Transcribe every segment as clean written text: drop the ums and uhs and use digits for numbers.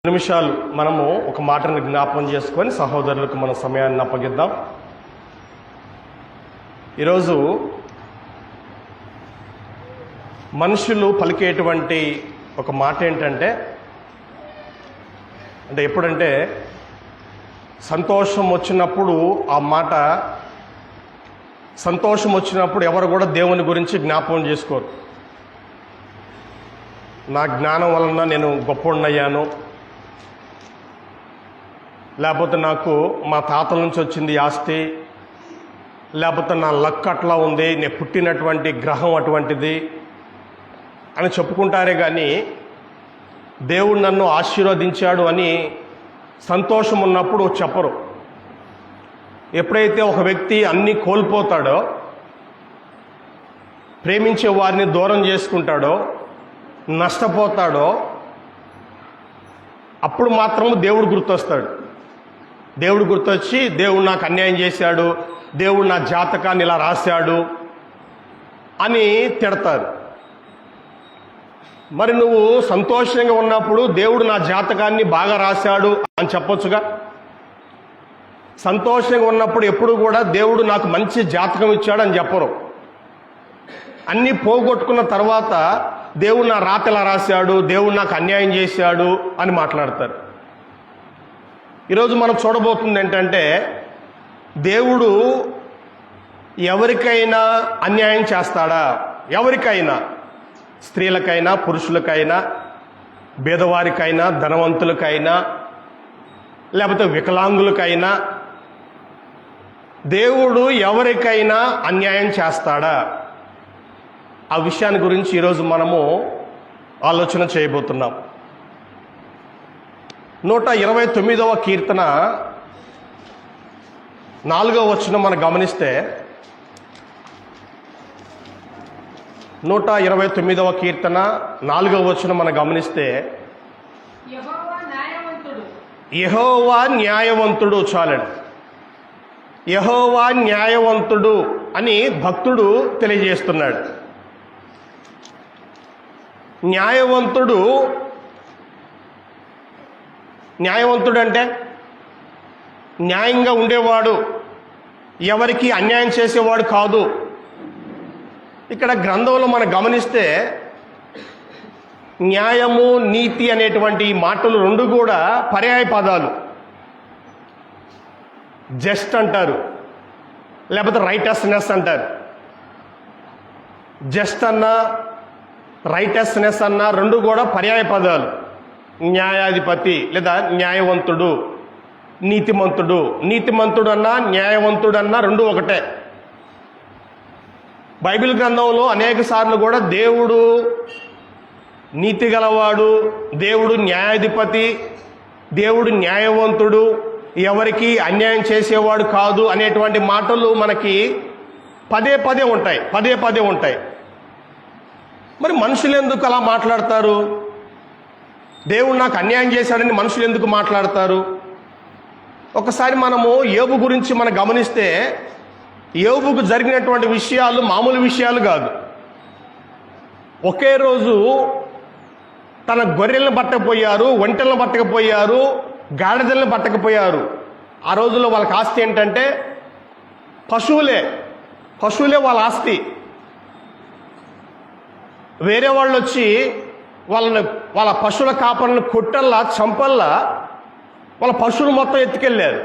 నిమిషాలు మనము ఒక మాటను జ్ఞాపకం చేసుకొని సహోదరులకు మన సమయాన్ని అప్పగిద్దాం. ఈరోజు మనుషులు పలికేటువంటి ఒక మాట ఏంటంటే ఎప్పుడంటే సంతోషం వచ్చినప్పుడు ఆ మాట సంతోషం వచ్చినప్పుడు ఎవరు కూడా దేవుని గురించి జ్ఞాపకం చేసుకోరు. నా జ్ఞానం వలన నేను గొప్పవాడినయ్యాను, లేకపోతే నాకు మా తాతల నుంచి వచ్చింది ఆస్తి, లేకపోతే నా లక్ అట్లా ఉంది, నేను పుట్టినటువంటి గ్రహం అటువంటిది అని చెప్పుకుంటారే కానీ దేవుడు నన్ను ఆశీర్వదించాడు అని సంతోషం ఉన్నప్పుడు చెప్పరు. ఎప్పుడైతే ఒక వ్యక్తి అన్నీ కోల్పోతాడో, ప్రేమించే వారిని దూరం చేసుకుంటాడో, నష్టపోతాడో అప్పుడు మాత్రము దేవుడు గుర్తొస్తాడు. దేవుడు గుర్తొచ్చి దేవుడు నాకు అన్యాయం చేశాడు, దేవుడు నా జాతకాన్ని ఇలా రాశాడు అని తిడతారు. మరి నువ్వు సంతోషంగా ఉన్నప్పుడు దేవుడు నా జాతకాన్ని బాగా రాశాడు అని చెప్పొచ్చుగా. సంతోషంగా ఉన్నప్పుడు ఎప్పుడు కూడా దేవుడు నాకు మంచి జాతకం ఇచ్చాడు అని చెప్పరు. అన్నీ పోగొట్టుకున్న తర్వాత దేవుడు నా రాత ఇలా రాశాడు, దేవుడు నాకు అన్యాయం చేశాడు అని మాట్లాడతారు. ఈరోజు మనం చూడబోతుంది ఏంటంటే దేవుడు ఎవరికైనా అన్యాయం చేస్తాడా? ఎవరికైనా, స్త్రీలకైనా, పురుషులకైనా, పేదవారికైనా, ధనవంతులకైనా, లేకపోతే వికలాంగులకైనా దేవుడు ఎవరికైనా అన్యాయం చేస్తాడా? ఆ విషయాన్ని గురించి ఈరోజు మనము ఆలోచన చేయబోతున్నాం. 129వ కీర్తన 4వ వచనం మనం గమనిస్తే, 129వ కీర్తన 4వ వచనం మనం గమనిస్తే, యెహోవా న్యాయవంతుడు. చాలండి, యెహోవా న్యాయవంతుడు అని భక్తుడు తెలియజేస్తున్నాడు. న్యాయవంతుడు అంటే న్యాయంగా ఉండేవాడు, ఎవరికి అన్యాయం చేసేవాడు కాదు. ఇక్కడ గ్రంథంలో మనం గమనిస్తే న్యాయము, నీతి అనేటువంటి మాటలు రెండు కూడా పర్యాయ పదాలు. జస్ట్ అంటారు, లేకపోతే రైటస్నెస్ అంటారు. జస్ట్ అన్నా, రైటస్నెస్ అన్నా రెండు కూడా పర్యాయ పదాలు. న్యాయాధిపతి లేదా న్యాయవంతుడు, నీతిమంతుడు. నీతిమంతుడు అన్నా, న్యాయవంతుడు అన్నా రెండు ఒకటే. బైబిల్ గ్రంథంలో అనేక సార్లు కూడా దేవుడు నీతి గలవాడు, దేవుడు న్యాయాధిపతి, దేవుడు న్యాయవంతుడు, ఎవరికి అన్యాయం చేసేవాడు కాదు అనేటువంటి మాటలు మనకి పదే పదే ఉంటాయి. మరి మనుషులు ఎందుకు అలా మాట్లాడతారు? దేవుడు నాకు అన్యాయం చేశాడని మనుషులు ఎందుకు మాట్లాడతారు? ఒకసారి మనము యోబు గురించి మనం గమనిస్తే, యోబుకు జరిగినటువంటి విషయాలు మామూలు విషయాలు కాదు. ఒకే రోజు తన గొర్రెలను పట్టకపోయారు, ఒంటెలను పట్టకపోయారు, గాడిదలను పట్టకపోయారు. ఆ రోజుల్లో వాళ్ళకి ఆస్తి ఏంటంటే పశువులే వాళ్ళ ఆస్తి. వేరే వాళ్ళు వచ్చి వాళ్ళ పశువుల కాపర్లను కొట్టల్లా, చంపల్లా వాళ్ళ పశువులు మొత్తం ఎత్తుకెళ్ళారు.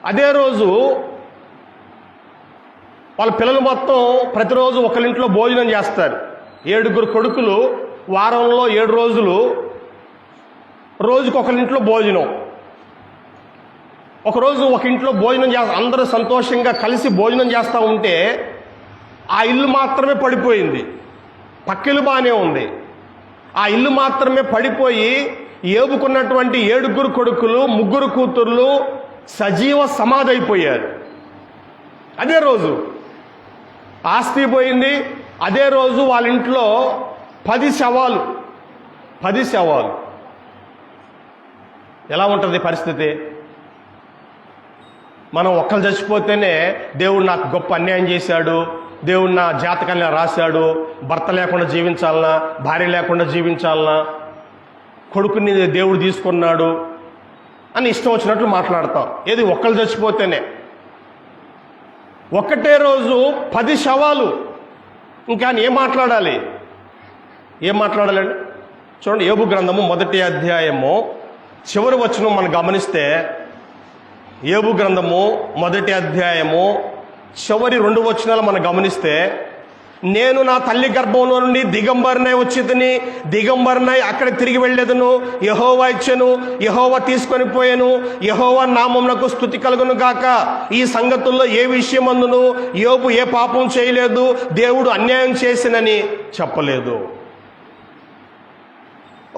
అదే రోజు వాళ్ళ పిల్లలు మొత్తం ప్రతిరోజు ఒకరింట్లో భోజనం చేస్తారు. 7 కొడుకులు, వారంలో 7 రోజులు, రోజుకు ఒకరింట్లో భోజనం. ఒకరోజు ఒక ఇంట్లో భోజనం అందరూ సంతోషంగా కలిసి భోజనం చేస్తూ ఉంటే ఆ ఇల్లు మాత్రమే పడిపోయింది. పక్కిల్లు బాగానే ఉంది, ఆ ఇల్లు మాత్రమే పడిపోయి యోబుకున్నటువంటి 7 కొడుకులు, 3 కూతుర్లు సజీవ సమాధి అయిపోయారు. అదే రోజు ఆస్తి పోయింది. అదే రోజు వాళ్ళ ఇంట్లో 10 శవాలు. ఎలా ఉంటుంది పరిస్థితి? మనం ఒక్కరు చచ్చిపోతేనే దేవుడు నాకు గొప్ప అన్యాయం చేశాడు, దేవుడు నా జాతకాన్ని రాశాడు, భర్త లేకుండా జీవించాలనా, భార్య లేకుండా జీవించాలనా, కొడుకుని దేవుడు తీసుకున్నాడు అని ఇష్టం వచ్చినట్లు మాట్లాడతాం. ఏది ఒక్కళ్ళు చచ్చిపోతేనే, ఒక్కటే రోజు 10 శవాలు. ఇంకా ఏం మాట్లాడాలి? ఏం మాట్లాడాలండి? చూడండి, యోబు గ్రంథము 1వ అధ్యాయము చివరి వచనం మనం గమనిస్తే, యోబు గ్రంథము 1వ అధ్యాయము చివరి 2 వచనాలు మనం గమనిస్తే, నేను నా తల్లి గర్భంలో నుండి దిగంబరినై వచ్చితిని, దిగంబరినై అక్కడ తిరిగి వెళ్ళేదను, యెహోవా ఇచ్చెను, యెహోవా తీసుకొని పోయాను, యెహోవా నామమునకు స్తుతి కలుగును గాక. ఈ సంగతుల్లో ఏ విషయమందును యోబు ఏ పాపం చేయలేదు, దేవుడు అన్యాయం చేసినని చెప్పలేదు.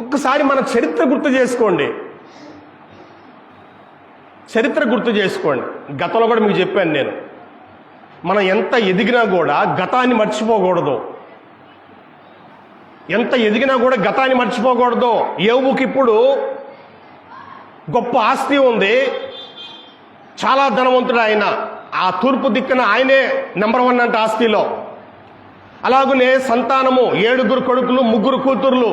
ఒక్కసారి మన చరిత్ర గుర్తు చేసుకోండి. చరిత్ర గుర్తు చేసుకోండి. గతంలో కూడా మీకు చెప్పాను నేను, మనం ఎంత ఎదిగినా కూడా గతాన్ని మర్చిపోకూడదు. ఎంత ఎదిగినా కూడా గతాన్ని మర్చిపోకూడదు. యోబుకి ఇప్పుడు గొప్ప ఆస్తి ఉంది, చాలా ధనవంతుడు ఆయన. ఆ తూర్పు దిక్కున ఆయనే నెంబర్ 1 అంట ఆస్తిలో. అలాగనే సంతానము 7 కొడుకులు 3 కూతుర్లు.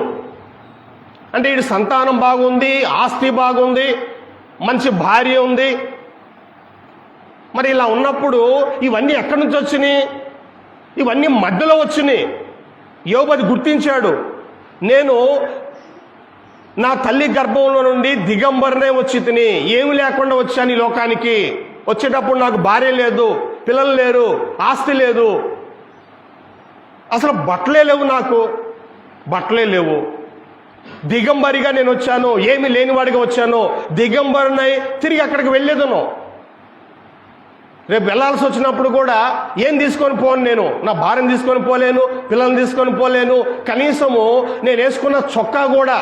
అంటే వీడి సంతానం బాగుంది, ఆస్తి బాగుంది, మంచి భార్య ఉంది. మరి ఇలా ఉన్నప్పుడు ఇవన్నీ ఎక్కడి నుంచి వచ్చినాయి? ఇవన్నీ మధ్యలో వచ్చినాయి. యోబు అది గుర్తించాడు. నేను నా తల్లి గర్భంలో నుండి దిగంబరనే వచ్చి తిని, ఏమి లేకుండా వచ్చాను ఈ లోకానికి. వచ్చేటప్పుడు నాకు భార్య లేదు, పిల్లలు లేరు, ఆస్తి లేదు, అసలు బట్టలే లేవు, నాకు బట్టలే లేవు. దిగంబరిగా నేను వచ్చాను, ఏమి లేనివాడిగా వచ్చాను. దిగంబరనై తిరిగి అక్కడికి వెళ్ళేదను. రేపు వెళ్ళాల్సి వచ్చినప్పుడు కూడా ఏం తీసుకొని పోను, నేను నా భార్యను తీసుకొని పోలేను, పిల్లల్ని తీసుకొని పోలేను, కనీసము నేను వేసుకున్న చొక్కా కూడా,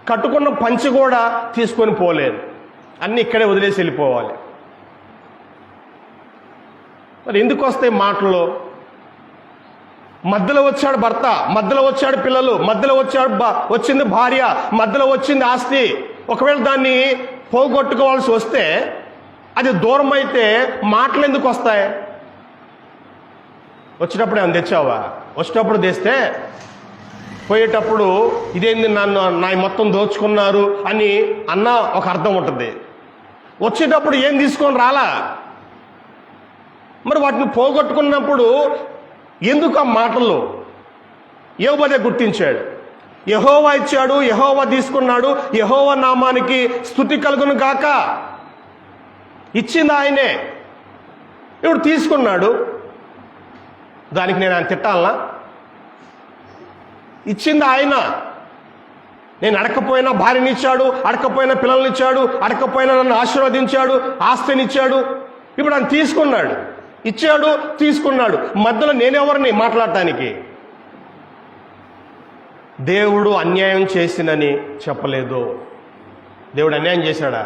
కట్టుకున్న పంచి కూడా తీసుకొని పోలేను. అన్నీ ఇక్కడే వదిలేసి వెళ్ళిపోవాలి. మరి ఎందుకు వస్తాయి మాటలు? మధ్యలో వచ్చాడు భర్త, మధ్యలో వచ్చాడు పిల్లలు, మధ్యలో వచ్చింది భార్య, మధ్యలో వచ్చింది ఆస్తి. ఒకవేళ దాన్ని పోగొట్టుకోవాల్సి వస్తే, అది దూరం అయితే మాటలు ఎందుకు వస్తాయి? వచ్చేటప్పుడు ఏమైనా తెచ్చావా? వచ్చేటప్పుడు తెస్తే పోయేటప్పుడు ఇదేంది నన్ను నా మొత్తం దోచుకున్నారు అని అన్న ఒక అర్థం ఉంటుంది. వచ్చేటప్పుడు ఏం తీసుకొని రాలా? మరి వాటిని పోగొట్టుకున్నప్పుడు ఎందుకు ఆ మాటలు? యోబు అదే గుర్తించాడు. యెహోవా ఇచ్చాడు, యెహోవా తీసుకున్నాడు, యెహోవా నామానికి స్తుతి కలుగును గాక. ఇచ్చింది ఆయనే, ఇప్పుడు తీసుకున్నాడు. దానికి నేను ఆయన తిట్టాలనా? ఇచ్చింది ఆయన. నేను అడకపోయినా భార్యనిచ్చాడు, అడకపోయినా పిల్లల్నిచ్చాడు, అడకపోయినా నన్ను ఆశీర్వదించాడు, ఆస్తినిచ్చాడు. ఇప్పుడు ఆయన తీసుకున్నాడు, ఇచ్చాడు, తీసుకున్నాడు. మధ్యలో నేనెవరిని మాట్లాడటానికి? దేవుడు అన్యాయం చేసినని చెప్పలేదు. దేవుడు అన్యాయం చేశాడా?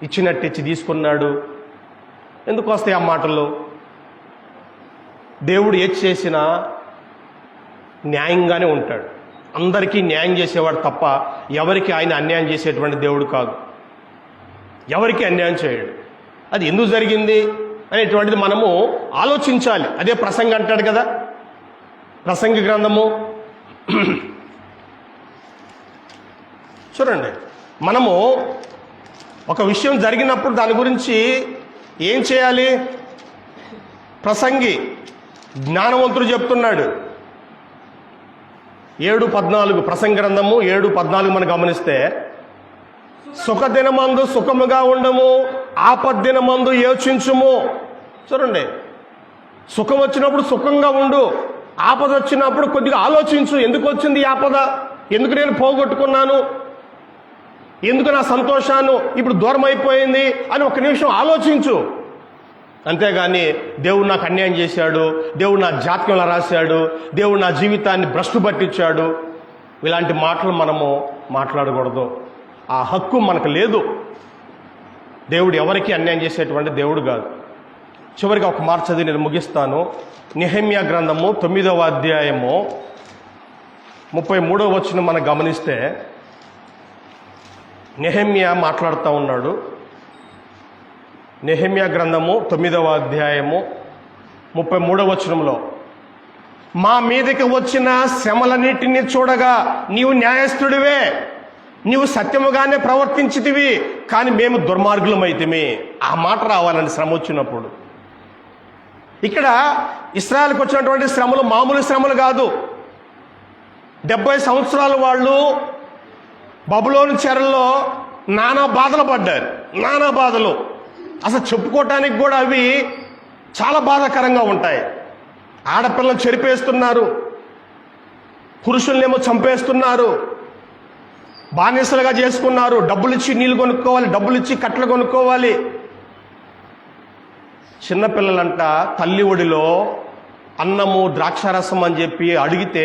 ఇచ్చినట్టు ఇచ్చి తీసుకున్నాడు. ఎందుకు వస్తాయి ఆ మాటలు? దేవుడు ఏది చేసినా న్యాయంగానే ఉంటాడు. అందరికీ న్యాయం చేసేవాడు తప్ప ఎవరికి ఆయన అన్యాయం చేసేటువంటి దేవుడు కాదు. ఎవరికి అన్యాయం చేయడు. అది ఎందుకు జరిగింది అనేటువంటిది మనము ఆలోచించాలి. అదే ప్రసంగి అంటాడు కదా, ప్రసంగి గ్రంథము చూడండి. మనము ఒక విషయం జరిగినప్పుడు దాని గురించి ఏం చేయాలి? ప్రసంగి జ్ఞానవంతుడు చెప్తున్నాడు. 7:14 ప్రసంగి గ్రంథము 7:14 మనం గమనిస్తే, సుఖదినమందు సుఖముగా ఉండము, ఆపద్దినమందు యోచించుము. చూడండి, సుఖం వచ్చినప్పుడు సుఖంగా ఉండు, ఆపద వచ్చినప్పుడు కొద్దిగా ఆలోచించు. ఎందుకు వచ్చింది ఈ ఆపద? ఎందుకు నేను పోగొట్టుకున్నాను? ఎందుకు నా సంతోషాన్ని ఇప్పుడు దూరం అయిపోయింది అని ఒక నిమిషం ఆలోచించు. అంతేగాని దేవుడు నాకు అన్యాయం చేశాడు, దేవుడు నా జాతకంలో రాశాడు, దేవుడు నా జీవితాన్ని భ్రష్టు పట్టించాడు, ఇలాంటి మాటలు మనము మాట్లాడకూడదు. ఆ హక్కు మనకు లేదు. దేవుడు ఎవరికి అన్యాయం చేసేటువంటి దేవుడు కాదు. చివరిగా ఒక మాట చదివి నేను ముగిస్తాను. నెహెమ్యా గ్రంథము 9వ అధ్యాయము 33వ వచనం మనం గమనిస్తే, నెహెమ్యా మాట్లాడుతూ ఉన్నాడు. నెహెమ్యా గ్రంథము 9వ అధ్యాయము 33వ వచనంలో, మా మీదకి వచ్చిన శ్రమలన్నిటినీ చూడగా నీవు న్యాయస్థుడివే, నీవు సత్యముగానే ప్రవర్తించితివి, కానీ మేము దుర్మార్గులమైతిమి. ఆ మాట రావాలండి శ్రమ వచ్చినప్పుడు. ఇక్కడ ఇశ్రాయేలుకు వచ్చినటువంటి శ్రమలు మామూలు శ్రమలు కాదు. 70 సంవత్సరాలు వాళ్ళు బబులోను చెరల్లో నానా బాధలు పడ్డారు. నానా బాధలు అసలు చెప్పుకోవటానికి కూడా అవి చాలా బాధాకరంగా ఉంటాయి. ఆడపిల్లలు చెరిపేస్తున్నారు, పురుషుల్నేమో చంపేస్తున్నారు, బానిసలుగా చేసుకున్నారు. డబ్బులు ఇచ్చి నీళ్ళు కొనుక్కోవాలి, డబ్బులు ఇచ్చి కట్టలు కొనుక్కోవాలి. చిన్నపిల్లలంట తల్లి ఒడిలో అన్నము ద్రాక్షారసం అని చెప్పి అడిగితే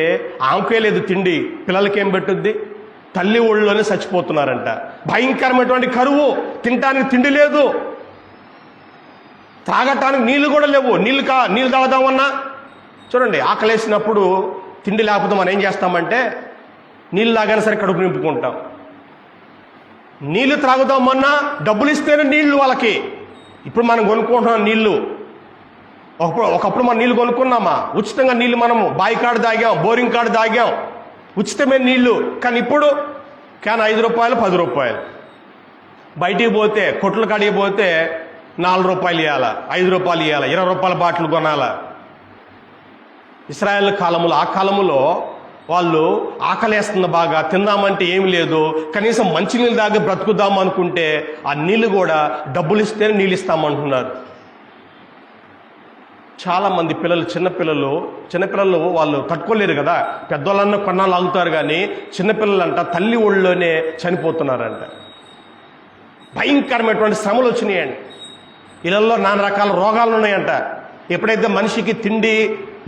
ఆమెకే లేదు తిండి, పిల్లలకేం పెట్టుద్ది? తల్లి ఒడిలోనే చచ్చిపోతున్నారంట. భయంకరమైనటువంటి కరువు, తినటానికి తిండి లేదు, త్రాగటానికి నీళ్లు కూడా లేవు. నీళ్ళు తాగుదామన్నా చూడండి, ఆకలేసినప్పుడు తిండి లేకపోతే మనం ఏం చేస్తామంటే నీళ్ళు తాగానే సరే కడుపు నింపుకుంటాం. నీళ్లు త్రాగుదామన్నా డబ్బులు ఇస్తేనే నీళ్లు వాళ్ళకి. ఇప్పుడు మనం కొనుక్కుంటున్నాం నీళ్లు. ఒకప్పుడు మనం నీళ్లు కొనుక్కున్నామా? ఉచితంగా నీళ్లు మనము బావి కాడ తాగాం, బోరింగ్ కాడ తాగాం, ఉచితమైన నీళ్లు. కానీ ఇప్పుడు క్యాన్ 5 రూపాయలు 10 రూపాయలు. బయటికి పోతే కొట్ల కాడికి పోతే 4 రూపాయలు ఇవ్వాలా, 5 రూపాయలు ఇవ్వాలా, 20 రూపాయల బాటిల్ కొనాలా. ఇశ్రాయేల్ కాలములో, ఆ కాలములో వాళ్ళు ఆకలేస్తుంది, బాగా తిందామంటే ఏమి లేదు, కనీసం మంచినీళ్ళు దాకా బ్రతుకుదాం అనుకుంటే ఆ నీళ్లు కూడా డబ్బులు ఇస్తేనే నీళ్ళు ఇస్తామంటున్నారు. చాలా మంది పిల్లలు, చిన్నపిల్లలు వాళ్ళు తట్టుకోలేరు కదా, పెద్దవాళ్ళన్నా కొన్నాళ్ళు ఆగుతారు, కానీ చిన్నపిల్లలంట తల్లి ఒళ్ళోనే చనిపోతున్నారంట. భయంకరమైనటువంటి శ్రమలు వచ్చినాయండి. ఇళ్ళల్లో నానా రకాల రోగాలు ఉన్నాయంట. ఎప్పుడైతే మనిషికి తిండి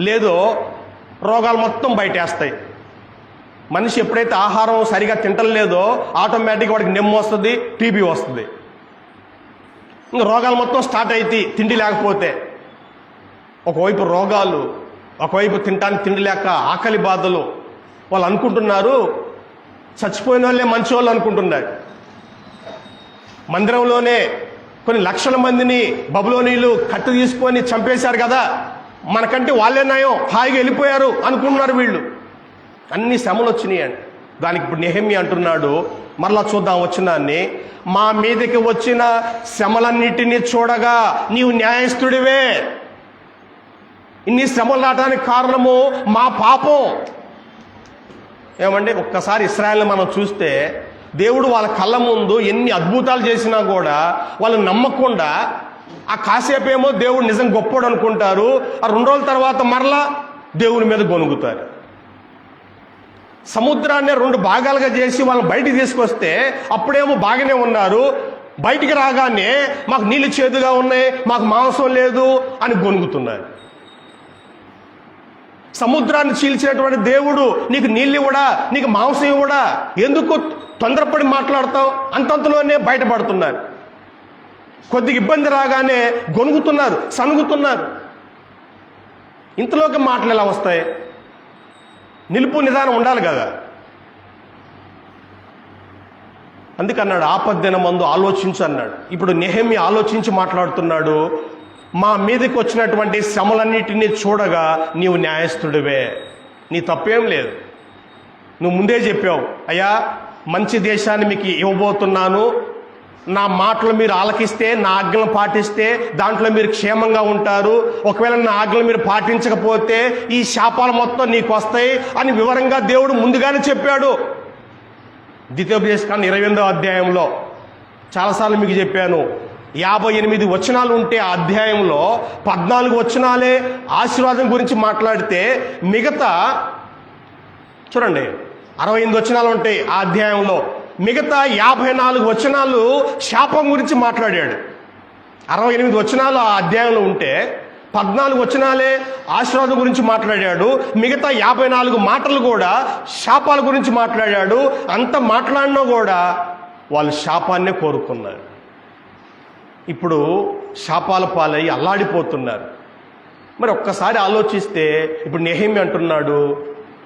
లేదో రోగాలు మొత్తం బయటేస్తాయి. మనిషి ఎప్పుడైతే ఆహారం సరిగా తింటలేదో ఆటోమేటిక్గా వాడికి నెమ్ము వస్తుంది, టీబీ వస్తుంది, ఇంకా రోగాలు మొత్తం స్టార్ట్ అవుతాయి తిండి లేకపోతే. ఒకవైపు రోగాలు, ఒకవైపు తినటానికి తిండి లేక ఆకలి బాధలు. వాళ్ళు అనుకుంటున్నారు చచ్చిపోయిన వాళ్ళే మంచి వాళ్ళు అనుకుంటున్నారు. మందిరంలోనే కొన్ని లక్షల మందిని బబులోనీలు కత్తి తీసుకొని చంపేశారు కదా, మనకంటే వాళ్ళే నయం, హాయిగా వెళ్ళిపోయారు అనుకుంటున్నారు వీళ్ళు. అన్ని శ్రమలు వచ్చినాయండి. దానికి ఇప్పుడు నెహెమ్యా అంటున్నాడు, మరలా చూద్దాం వచ్చినాన్ని, మా మీదకి వచ్చిన శ్రమలన్నిటినీ చూడగా నీవు న్యాయస్థుడివే. ఇన్ని శ్రమలు రావడానికి కారణము మా పాపం. ఏమండి, ఒక్కసారి ఇశ్రాయేల్ని మనం చూస్తే దేవుడు వాళ్ళ కళ్ళ ముందు ఎన్ని అద్భుతాలు చేసినా కూడా వాళ్ళు నమ్మకుండా ఆ కాసేపేమో దేవుడు నిజం గొప్పోడు అనుకుంటారు, ఆ 2 రోజుల తర్వాత మరలా దేవుని మీద గొనుగుతారు. సముద్రాన్ని 2 భాగాలుగా చేసి వాళ్ళని బయటికి తీసుకొస్తే అప్పుడేమో బాగానే ఉన్నారు, బయటికి రాగానే మాకు నీళ్ళు చేదుగా ఉన్నాయి, మాకు మాంసం లేదు అని గొనుగుతున్నారు. సముద్రాన్ని చీల్చినటువంటి దేవుడు నీకు నీళ్ళు ఇవ్వడా, నీకు మాంసం ఇవ్వడా? ఎందుకు తొందరపడి మాట్లాడతావు? అంతంతలోనే బయటపడుతున్నారు. కొద్దిగా ఇబ్బంది రాగానే గొనుగుతున్నారు, సనుగుతున్నారు. ఇంతలోకి మాటలు ఎలా వస్తాయి? నిలుపు నిదానం ఉండాలి కదా. అందుకన్నాడు ఆపద్దిన మందు ఆలోచించు అన్నాడు. ఇప్పుడు నెహెమ్యా ఆలోచించి మాట్లాడుతున్నాడు. మా మీదకి వచ్చినటువంటి శ్రమలన్నిటినీ చూడగా నీవు న్యాయస్థుడివే, నీ తప్పేం లేదు. నువ్వు ముందే చెప్పావు, అయ్యా మంచి దేశాన్ని మీకు ఇవ్వబోతున్నాను, నా మాటలు మీరు ఆలకిస్తే, నా ఆజ్ఞలను పాటిస్తే దాంట్లో మీరు క్షేమంగా ఉంటారు, ఒకవేళ నా ఆజ్ఞలు మీరు పాటించకపోతే ఈ శాపాలు మొత్తం నీకు వస్తాయి అని వివరంగా దేవుడు ముందుగానే చెప్పాడు. ద్వితీయోపదేశకాండం 28వ అధ్యాయంలో చాలాసార్లు మీకు చెప్పాను. 58 వచనాలు ఉంటే ఆ అధ్యాయంలో 14 వచనాలే ఆశీర్వాదం గురించి మాట్లాడితే మిగతా చూడండి 68 వచనాలు ఉంటాయి ఆ అధ్యాయంలో. మిగతా 54 వచనాలు శాపం గురించి మాట్లాడాడు. 68 వచనాలు ఆ అధ్యాయంలో ఉంటే 14 వచనాలే ఆశీర్వాదం గురించి మాట్లాడాడు. మిగతా 54 మాటలు కూడా శాపాల గురించి మాట్లాడాడు. అంత మాట్లాడినా కూడా వాళ్ళు శాపాన్నే కోరుకున్నారు. ఇప్పుడు శాపాల పాలై అల్లాడిపోతున్నారు. మరి ఒక్కసారి ఆలోచిస్తే ఇప్పుడు నెహెమ్యా అంటున్నాడు,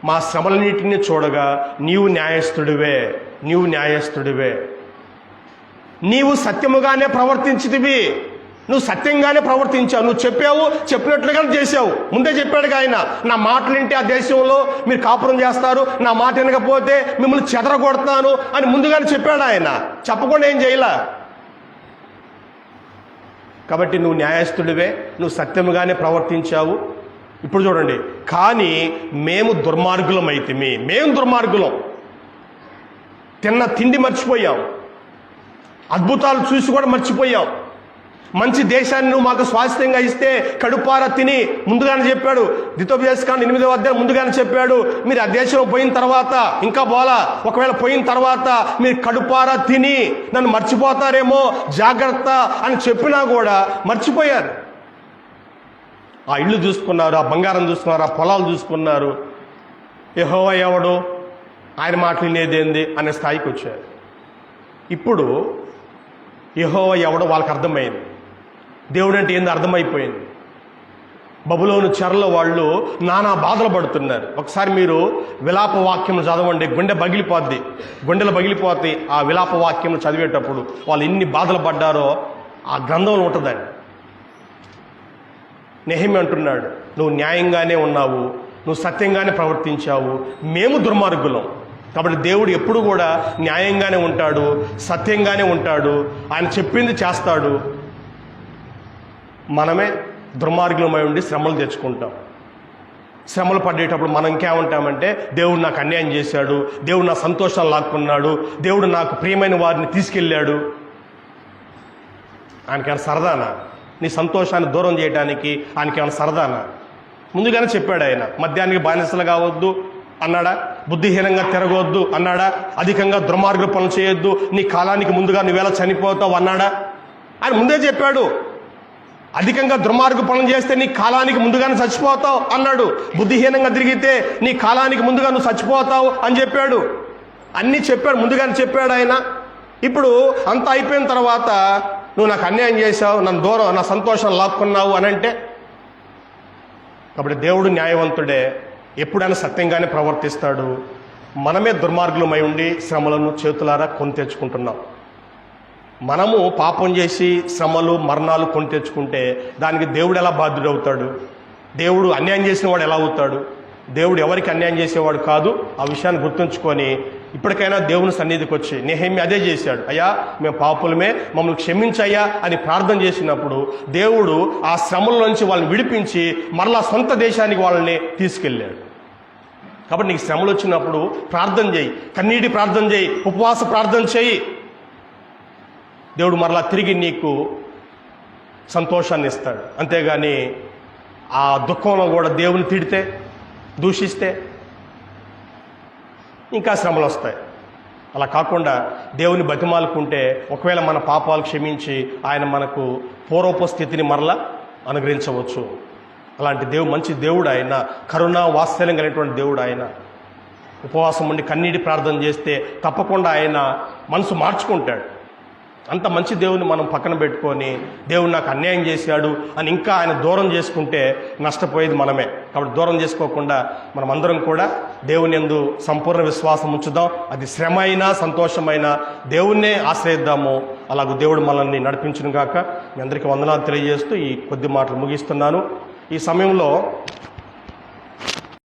మా శ్రమలన్నిటిని చూడగా నీవు న్యాయస్థుడివే, నీవు న్యాయస్థుడివే, నీవు సత్యముగానే ప్రవర్తించితివి, నువ్వు సత్యంగానే ప్రవర్తించావు, నువ్వు చెప్పావు, చెప్పినట్లుగానే చేసావు. ముందే చెప్పాడుగా ఆయన, నా మాటలు వింటే ఆ దేశంలో మీరు కాపురం చేస్తారు, నా మాట వినకపోతే మిమ్మల్ని చెదరగొడతాను అని ముందుగానే చెప్పాడు ఆయన. చెప్పకుండా ఏం చేయలా. కాబట్టి నువ్వు న్యాయస్థుడివే, నువ్వు సత్యముగానే ప్రవర్తించావు. ఇప్పుడు చూడండి, కానీ మేము దుర్మార్గులం అయితే మేము దుర్మార్గులం, తిన్న తిండి మర్చిపోయాం, అద్భుతాలు చూసి కూడా మర్చిపోయాం. మంచి దేశాన్ని నువ్వు మాకు స్వాస్థ్యంగా ఇస్తే కడుపారా తిని ముందుగానే చెప్పాడు. ద్వితోపదేశకాండం 8వ అధ్యాయం ముందుగానే చెప్పాడు, మీరు ఆ దేశంలో పోయిన తర్వాత ఇంకా పోలా, ఒకవేళ పోయిన తర్వాత మీరు కడుపారా తిని నన్ను మర్చిపోతారేమో జాగ్రత్త అని చెప్పినా కూడా మర్చిపోయారు. ఆ ఇళ్ళు చూసుకున్నారు, ఆ బంగారం చూసుకున్నారు, ఆ పొలాలు చూసుకున్నారు. యెహోవా ఎవడు, ఆయన మాటలు వినేదేంది అనే స్థాయికి వచ్చారు. ఇప్పుడు యెహోవా ఎవడో వాళ్ళకి అర్థమైంది, దేవుడు అంటే ఏందో అర్థమైపోయింది. బబులోను చెరలో వాళ్ళు నానా బాధలు పడుతున్నారు. ఒకసారి మీరు విలాప వాక్యం చదవండి, గుండెలు పగిలిపోతాయి. ఆ విలాప వాక్యం చదివేటప్పుడు వాళ్ళు ఎన్ని బాధలు పడ్డారో ఆ గ్రంథంలో ఉంటుందండి. నెహెమ్యా అంటున్నాడు, నువ్వు న్యాయంగానే ఉన్నావు, నువ్వు సత్యంగానే ప్రవర్తించావు, మేము దుర్మార్గులం. కాబట్టి దేవుడు ఎప్పుడు కూడా న్యాయంగానే ఉంటాడు, సత్యంగానే ఉంటాడు, ఆయన చెప్పింది చేస్తాడు. మనమే దుర్మార్గులమై ఉండి శ్రమలు తెచ్చుకుంటాం. శ్రమలు పడేటప్పుడు మనం ఇంకేమంటామంటే, దేవుడు నాకు అన్యాయం చేశాడు, దేవుడు నా సంతోషాలు లాక్కున్నాడు, దేవుడు నాకు ప్రియమైన వారిని తీసుకెళ్ళాడు. ఆయనకేమైనా సరదానా నీ సంతోషాన్ని దూరం చేయడానికి? ఆయనకేమైనా సరదానా? ముందుగానే చెప్పాడు ఆయన, మద్యానికి బానిసలు కావద్దు అన్నాడా? బుద్ధిహీనంగా తిరగవద్దు అన్నాడా? అధికంగా దుర్మార్గ పనులు చేయొద్దు, నీ కాలానికి ముందుగా నువ్వేలా చనిపోతావు అన్నాడా? ఆయన ముందే చెప్పాడు. అధికంగా దుర్మార్గ పనులు చేస్తే నీ కాలానికి ముందుగానే చచ్చిపోతావు అన్నాడు. బుద్ధిహీనంగా తిరిగితే నీ కాలానికి ముందుగా నువ్వు చచ్చిపోతావు అని చెప్పాడు. అన్నీ చెప్పాడు, ముందుగానే చెప్పాడు ఆయన. ఇప్పుడు అంతా అయిపోయిన తర్వాత నువ్వు నాకు అన్యాయం చేశావు, నన్ను దూరం, నా సంతోషం లాక్కున్నావు అని అంటే, కాబట్టి దేవుడు న్యాయవంతుడే, ఎప్పుడైనా సత్యంగానే ప్రవర్తిస్తాడు. మనమే దుర్మార్గులమై ఉండి శ్రమలను చేతులారా కొని తెచ్చుకుంటున్నాం. మనము పాపం చేసి శ్రమలు మరణాలు కొని తెచ్చుకుంటే దానికి దేవుడు ఎలా బాధ్యుడవుతాడు? దేవుడు అన్యాయం చేసిన వాడు ఎలా అవుతాడు? దేవుడు ఎవరికి అన్యాయం చేసేవాడు కాదు. ఆ విషయాన్ని గుర్తుంచుకొని ఇప్పటికైనా దేవుని సన్నిధికి వచ్చి, నెహెమ్యా అదే చేశాడు, అయ్యా మేము పాపులమే, మమ్మల్ని క్షమించయ్యా అని ప్రార్థన చేసినప్పుడు దేవుడు ఆ శ్రమల నుంచి వాళ్ళని విడిపించి మరలా సొంత దేశానికి వాళ్ళని తీసుకెళ్ళాడు. కాబట్టి నీకు శ్రమలు వచ్చినప్పుడు ప్రార్థన చేయి, కన్నీటి ప్రార్థన చేయి, ఉపవాస ప్రార్థన చేయి. దేవుడు మరలా తిరిగి నీకు సంతోషాన్ని ఇస్తాడు. అంతేగాని ఆ దుఃఖంలో కూడా దేవుని తిడితే, దూషిస్తే ఇంకా శ్రమలు వస్తాయి. అలా కాకుండా దేవుని బతిమాలుకుంటే ఒకవేళ మన పాపాలు క్షమించి ఆయన మనకు పూర్వపు స్థితిని మరలా అనుగ్రహించవచ్చు. అలాంటి మంచి దేవుడు ఆయన, కరుణ వాత్సల్యం కలిగినటువంటి దేవుడు ఆయన. ఉపవాసం ఉండి కన్నీటి ప్రార్థన చేస్తే తప్పకుండా ఆయన మనసు మార్చుకుంటాడు. అంత మంచి దేవుని మనం పక్కన పెట్టుకొని దేవుడు నాకు అన్యాయం చేశాడు అని ఇంకా ఆయన దూరం చేసుకుంటే నష్టపోయేది మనమే. కాబట్టి దూరం చేసుకోకుండా మనం అందరం కూడా దేవుని యందు సంపూర్ణ విశ్వాసం ఉంచుదాం. అది శ్రమ అయినా సంతోషమైనా దేవుణ్ణే ఆశ్రయిద్దాము. అలాగూ దేవుడు మనల్ని నడిపించును గాక. మీ అందరికీ వందనాలు తెలియజేస్తూ ఈ కొద్ది మాటలు ముగిస్తున్నాను. ఈ సమయంలో